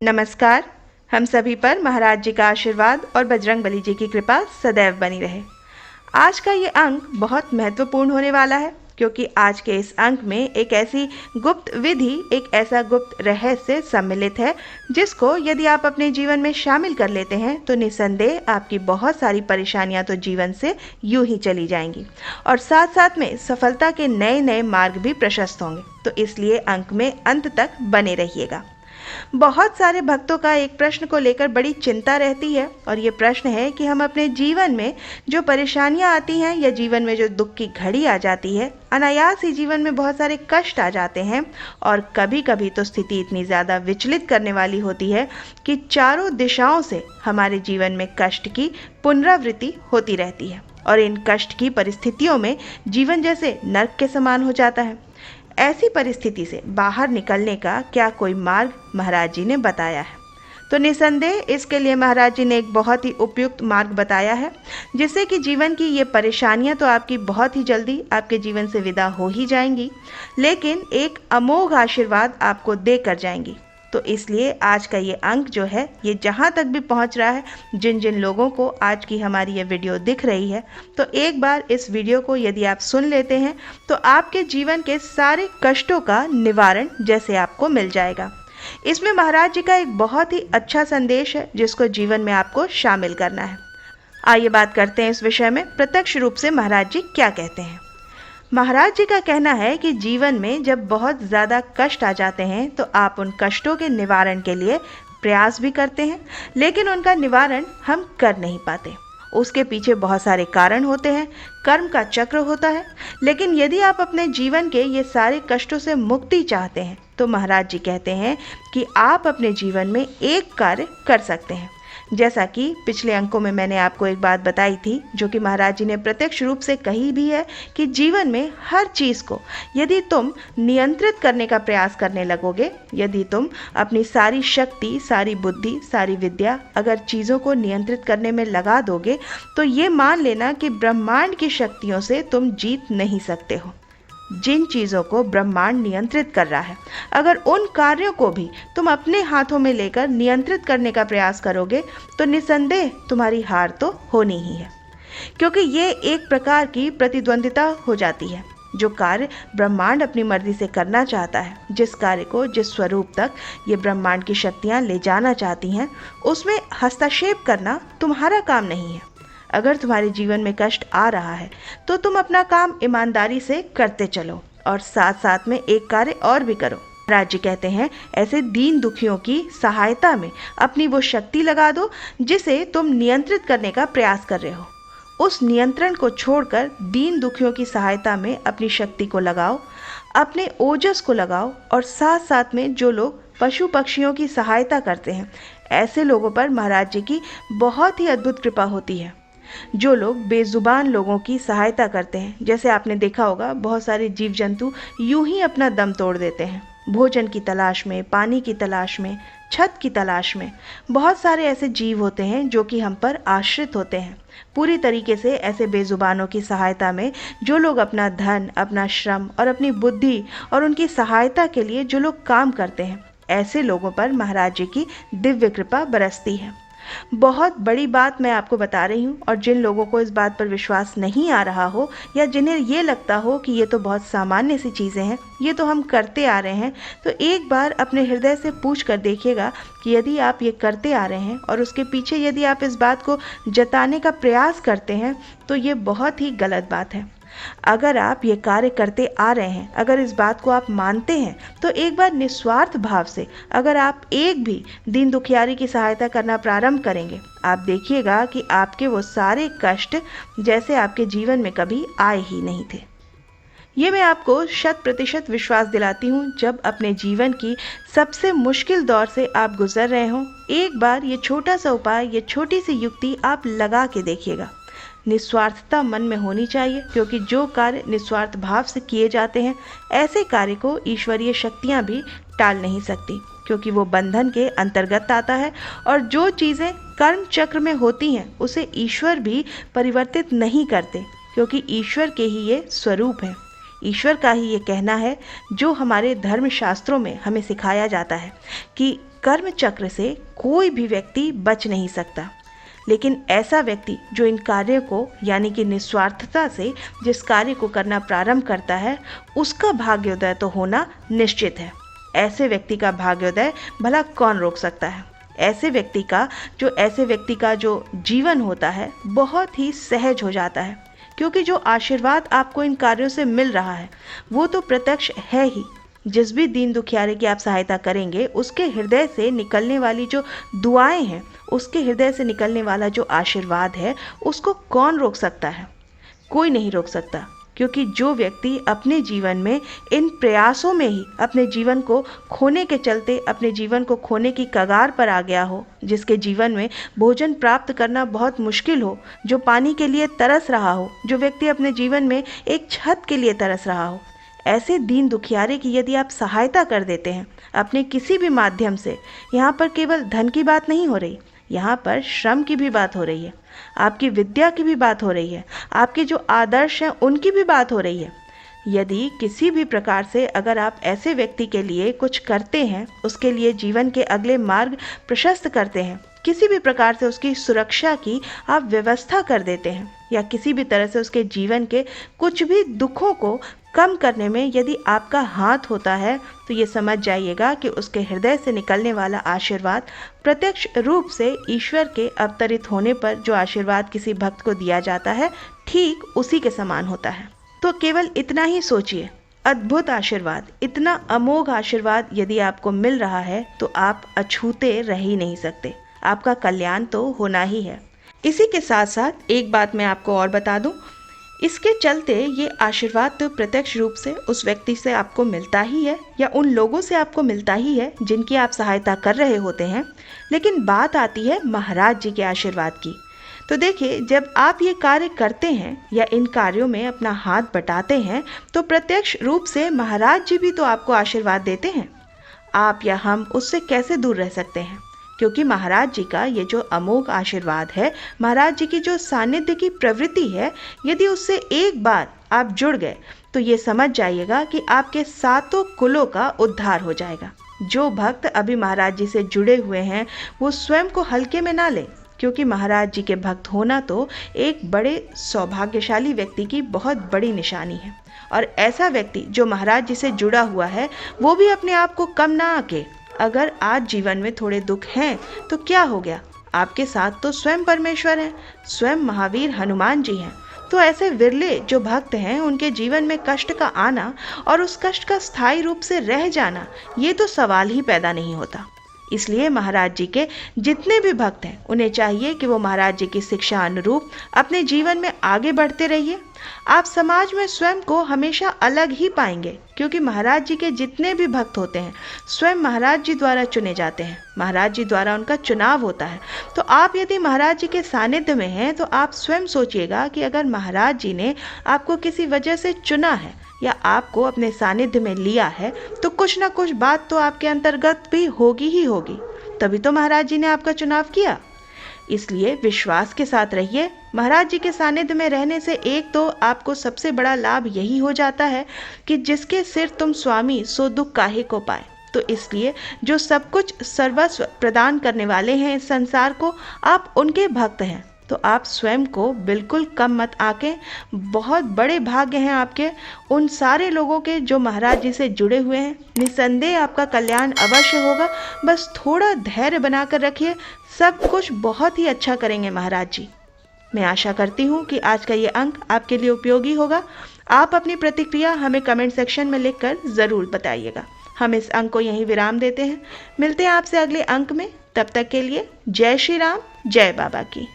नमस्कार। हम सभी पर महाराज जी का आशीर्वाद और बजरंगबली जी की कृपा सदैव बनी रहे। आज का ये अंक बहुत महत्वपूर्ण होने वाला है, क्योंकि आज के इस अंक में एक ऐसी गुप्त विधि, एक ऐसा गुप्त रहस्य सम्मिलित है जिसको यदि आप अपने जीवन में शामिल कर लेते हैं तो निसंदेह आपकी बहुत सारी परेशानियां तो जीवन से यूं ही चली जाएंगी और साथ साथ में सफलता के नए नए मार्ग भी प्रशस्त होंगे। तो इसलिए अंक में अंत तक बने रहिएगा। बहुत सारे भक्तों का एक प्रश्न को लेकर बड़ी चिंता रहती है, और ये प्रश्न है कि हम अपने जीवन में जो परेशानियां आती हैं या जीवन में जो दुख की घड़ी आ जाती है, अनायास ही जीवन में बहुत सारे कष्ट आ जाते हैं और कभी कभी तो स्थिति इतनी ज़्यादा विचलित करने वाली होती है कि चारों दिशाओं से हमारे जीवन में कष्ट की पुनरावृत्ति होती रहती है और इन कष्ट की परिस्थितियों में जीवन जैसे नर्क के समान हो जाता है। ऐसी परिस्थिति से बाहर निकलने का क्या कोई मार्ग महाराज जी ने बताया है? तो निसंदेह इसके लिए महाराज जी ने एक बहुत ही उपयुक्त मार्ग बताया है, जिससे कि जीवन की ये परेशानियां तो आपकी बहुत ही जल्दी आपके जीवन से विदा हो ही जाएंगी, लेकिन एक अमोघ आशीर्वाद आपको देकर जाएंगी। तो इसलिए आज का ये अंक जो है, ये जहाँ तक भी पहुँच रहा है, जिन जिन लोगों को आज की हमारी ये वीडियो दिख रही है, तो एक बार इस वीडियो को यदि आप सुन लेते हैं तो आपके जीवन के सारे कष्टों का निवारण जैसे आपको मिल जाएगा। इसमें महाराज जी का एक बहुत ही अच्छा संदेश है जिसको जीवन में आपको शामिल करना है। आइए बात करते हैं इस विषय में प्रत्यक्ष रूप से महाराज जी क्या कहते हैं। महाराज जी का कहना है कि जीवन में जब बहुत ज़्यादा कष्ट आ जाते हैं तो आप उन कष्टों के निवारण के लिए प्रयास भी करते हैं, लेकिन उनका निवारण हम कर नहीं पाते। उसके पीछे बहुत सारे कारण होते हैं, कर्म का चक्र होता है। लेकिन यदि आप अपने जीवन के ये सारे कष्टों से मुक्ति चाहते हैं तो महाराज जी कहते हैं कि आप अपने जीवन में एक कार्य कर सकते हैं। जैसा कि पिछले अंकों में मैंने आपको एक बात बताई थी, जो कि महाराज जी ने प्रत्यक्ष रूप से कही भी है कि जीवन में हर चीज़ को यदि तुम नियंत्रित करने का प्रयास करने लगोगे, यदि तुम अपनी सारी शक्ति, सारी बुद्धि, सारी विद्या अगर चीज़ों को नियंत्रित करने में लगा दोगे, तो ये मान लेना कि ब्रह्मांड की शक्तियों से तुम जीत नहीं सकते हो। जिन चीज़ों को ब्रह्मांड नियंत्रित कर रहा है, अगर उन कार्यों को भी तुम अपने हाथों में लेकर नियंत्रित करने का प्रयास करोगे तो निसंदेह तुम्हारी हार तो होनी ही है, क्योंकि ये एक प्रकार की प्रतिद्वंदिता हो जाती है। जो कार्य ब्रह्मांड अपनी मर्जी से करना चाहता है, जिस कार्य को जिस स्वरूप तक ये ब्रह्मांड की शक्तियाँ ले जाना चाहती हैं, उसमें हस्तक्षेप करना तुम्हारा काम नहीं है। अगर तुम्हारे जीवन में कष्ट आ रहा है तो तुम अपना काम ईमानदारी से करते चलो और साथ साथ में एक कार्य और भी करो। महाराज जी कहते हैं, ऐसे दीन दुखियों की सहायता में अपनी वो शक्ति लगा दो जिसे तुम नियंत्रित करने का प्रयास कर रहे हो। उस नियंत्रण को छोड़कर दीन दुखियों की सहायता में अपनी शक्ति को लगाओ, अपने ओजस को लगाओ, और साथ साथ में जो लोग पशु पक्षियों की सहायता करते हैं, ऐसे लोगों पर महाराज जी की बहुत ही अद्भुत कृपा होती है। जो लोग बेजुबान लोगों की सहायता करते हैं, जैसे आपने देखा होगा बहुत सारे जीव जंतु यूं ही अपना दम तोड़ देते हैं, भोजन की तलाश में, पानी की तलाश में, छत की तलाश में। बहुत सारे ऐसे जीव होते हैं जो कि हम पर आश्रित होते हैं। पूरी तरीके से ऐसे बेजुबानों की सहायता में जो लोग अपना धन, अपना श्रम और अपनी बुद्धि और उनकी सहायता के लिए जो लोग काम करते हैं, ऐसे लोगों पर महाराज जी की दिव्य कृपा बरसती है। बहुत बड़ी बात मैं आपको बता रही हूँ, और जिन लोगों को इस बात पर विश्वास नहीं आ रहा हो या जिन्हें ये लगता हो कि ये तो बहुत सामान्य सी चीज़ें हैं, ये तो हम करते आ रहे हैं, तो एक बार अपने हृदय से पूछ कर देखिएगा कि यदि आप ये करते आ रहे हैं और उसके पीछे यदि आप इस बात को जताने का प्रयास करते हैं तो ये बहुत ही गलत बात है। अगर आप ये कार्य करते आ रहे हैं, अगर इस बात को आप मानते हैं, तो एक बार निस्वार्थ भाव से अगर आप एक भी दीन दुखियारी की सहायता करना प्रारंभ करेंगे, आप देखिएगा कि आपके वो सारे कष्ट जैसे आपके जीवन में कभी आए ही नहीं थे। ये मैं आपको 100% विश्वास दिलाती हूँ। जब अपने जीवन की सबसे मुश्किल दौर से आप गुजर रहे हों, एक बार ये छोटा सा उपाय, ये छोटी सी युक्ति आप लगा के देखिएगा। निस्वार्थता मन में होनी चाहिए, क्योंकि जो कार्य निस्वार्थ भाव से किए जाते हैं, ऐसे कार्य को ईश्वरीय शक्तियाँ भी टाल नहीं सकती, क्योंकि वो बंधन के अंतर्गत आता है। और जो चीज़ें कर्म चक्र में होती हैं उसे ईश्वर भी परिवर्तित नहीं करते, क्योंकि ईश्वर के ही ये स्वरूप हैं। ईश्वर का ही ये कहना है, जो हमारे धर्म शास्त्रों में हमें सिखाया जाता है कि कर्म चक्र से कोई भी व्यक्ति बच नहीं सकता। लेकिन ऐसा व्यक्ति जो इन कार्यों को यानी कि निस्वार्थता से जिस कार्य को करना प्रारंभ करता है, उसका भाग्योदय तो होना निश्चित है। ऐसे व्यक्ति का भाग्योदय भला कौन रोक सकता है। ऐसे व्यक्ति का जो जीवन होता है बहुत ही सहज हो जाता है, क्योंकि जो आशीर्वाद आपको इन कार्यों से मिल रहा है वो तो प्रत्यक्ष है ही। जिस भी दीन दुखियारे की आप सहायता करेंगे, उसके हृदय से निकलने वाली जो दुआएं हैं, उसके हृदय से निकलने वाला जो आशीर्वाद है, उसको कौन रोक सकता है? कोई नहीं रोक सकता, क्योंकि जो व्यक्ति अपने जीवन में इन प्रयासों में ही अपने जीवन को खोने के चलते अपने जीवन को खोने की कगार पर आ गया हो, जिसके जीवन में भोजन प्राप्त करना बहुत मुश्किल हो, जो पानी के लिए तरस रहा हो, जो व्यक्ति अपने जीवन में एक छत के लिए तरस रहा हो, ऐसे दीन दुखियारे की यदि आप सहायता कर देते हैं अपने किसी भी माध्यम से, यहाँ पर केवल धन की बात नहीं हो रही, यहाँ पर श्रम की भी बात हो रही है, आपकी विद्या की भी बात हो रही है, आपके जो आदर्श हैं उनकी भी बात हो रही है। यदि किसी भी प्रकार से अगर आप ऐसे व्यक्ति के लिए कुछ करते हैं, उसके लिए जीवन के अगले मार्ग प्रशस्त करते हैं, किसी भी प्रकार से उसकी सुरक्षा की आप व्यवस्था कर देते हैं, या किसी भी तरह से उसके जीवन के कुछ भी दुखों को कम करने में यदि आपका हाथ होता है, तो ये समझ जाइएगा कि उसके हृदय से निकलने वाला आशीर्वाद प्रत्यक्ष रूप से ईश्वर के अवतरित होने पर जो आशीर्वाद किसी भक्त को दिया जाता है, ठीक उसी के समान होता है। तो केवल इतना ही सोचिए, अद्भुत आशीर्वाद, इतना अमोघ आशीर्वाद यदि आपको मिल रहा है तो आप अछूते रह ही नहीं सकते, आपका कल्याण तो होना ही है। इसी के साथ साथ एक बात मैं आपको और बता दूं, इसके चलते ये आशीर्वाद तो प्रत्यक्ष रूप से उस व्यक्ति से आपको मिलता ही है, या उन लोगों से आपको मिलता ही है जिनकी आप सहायता कर रहे होते हैं। लेकिन बात आती है महाराज जी के आशीर्वाद की। तो देखिए, जब आप ये कार्य करते हैं या इन कार्यों में अपना हाथ बटाते हैं, तो प्रत्यक्ष रूप से महाराज जी भी तो आपको आशीर्वाद देते हैं। आप या हम उससे कैसे दूर रह सकते हैं, क्योंकि महाराज जी का ये जो अमोघ आशीर्वाद है, महाराज जी की जो सानिध्य की प्रवृत्ति है, यदि उससे एक बार आप जुड़ गए तो ये समझ जाइएगा कि आपके सातों कुलों का उद्धार हो जाएगा। जो भक्त अभी महाराज जी से जुड़े हुए हैं वो स्वयं को हल्के में ना लें, क्योंकि महाराज जी के भक्त होना तो एक बड़े सौभाग्यशाली व्यक्ति की बहुत बड़ी निशानी है। और ऐसा व्यक्ति जो महाराज जी से जुड़ा हुआ है, वो भी अपने आप को कम ना आके, अगर आज जीवन में थोड़े दुख हैं तो क्या हो गया, आपके साथ तो स्वयं परमेश्वर हैं, स्वयं महावीर हनुमान जी हैं। तो ऐसे विरले जो भक्त हैं, उनके जीवन में कष्ट का आना और उस कष्ट का स्थायी रूप से रह जाना, ये तो सवाल ही पैदा नहीं होता। इसलिए महाराज जी के जितने भी भक्त हैं, उन्हें चाहिए कि वो महाराज जी की शिक्षा अनुरूप अपने जीवन में आगे बढ़ते रहिए। आप समाज में स्वयं को हमेशा अलग ही पाएंगे, क्योंकि महाराज जी के जितने भी भक्त होते हैं स्वयं महाराज जी द्वारा चुने जाते हैं, महाराज जी द्वारा उनका चुनाव होता है। तो आप यदि महाराज जी के सानिध्य में हैं, तो आप स्वयं सोचिएगा कि अगर महाराज जी ने आपको किसी वजह से चुना है या आपको अपने सानिध्य में लिया है, तो कुछ ना कुछ बात तो आपके अंतर्गत भी होगी ही होगी, तभी तो महाराज जी ने आपका चुनाव किया। इसलिए विश्वास के साथ रहिए। महाराज जी के सानिध्य में रहने से एक तो आपको सबसे बड़ा लाभ यही हो जाता है कि जिसके सिर तुम स्वामी सो दुख काहे को पाए। तो इसलिए जो सब कुछ सर्वस्व प्रदान करने वाले हैं इस संसार को, आप उनके भक्त हैं, तो आप स्वयं को बिल्कुल कम मत आके। बहुत बड़े भाग्य हैं आपके उन सारे लोगों के जो महाराज जी से जुड़े हुए हैं। निसंदेह आपका कल्याण अवश्य होगा, बस थोड़ा धैर्य बनाकर रखिए, सब कुछ बहुत ही अच्छा करेंगे महाराज जी। मैं आशा करती हूँ कि आज का ये अंक आपके लिए उपयोगी होगा। आप अपनी प्रतिक्रिया हमें कमेंट सेक्शन में लिखकर ज़रूर बताइएगा। हम इस अंक को यहीं विराम देते हैं, मिलते हैं आपसे अगले अंक में। तब तक के लिए जय श्री राम, जय बाबा की।